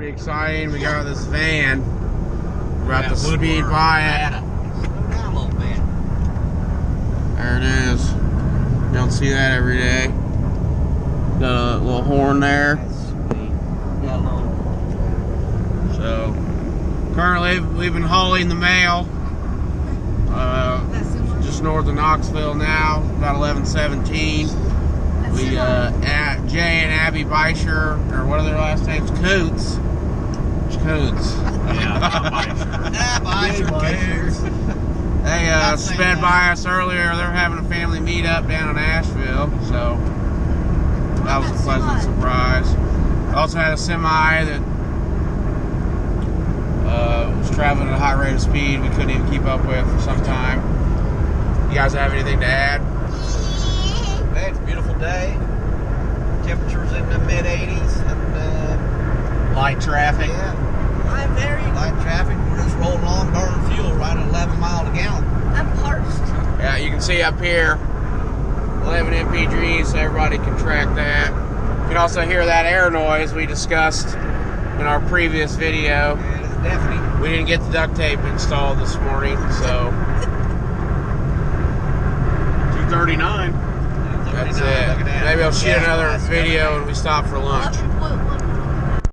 Pretty exciting. We got this van. We're about to speed by it. Slow down a little bit. There it is. You don't see that every day. Got a little horn there. That's sweet. Got a little. So, currently we've been hauling the mail. Just north of Knoxville now, about 11:17. We at Jay and Abby Beischer, or what are their last names? Coots. Coots. They sped by us earlier. They're having a family meetup down in Asheville, so that was a pleasant surprise. Also had a semi that was traveling at a high rate of speed we couldn't even keep up with for some time. You guys have anything to add? Hey, it's a beautiful day. Temperatures in the mid 80s and Light traffic. yeah, light traffic. We're just rolling along, burning fuel right at 11 miles a gallon. I'm parched. Yeah, you can see up here 11 mpg, so everybody can track that. You can also hear that air noise we discussed in our previous video. And it's definitely. We didn't get the duct tape installed this morning, so 2:39. That's it. Maybe I'll shoot another video when we stop for lunch.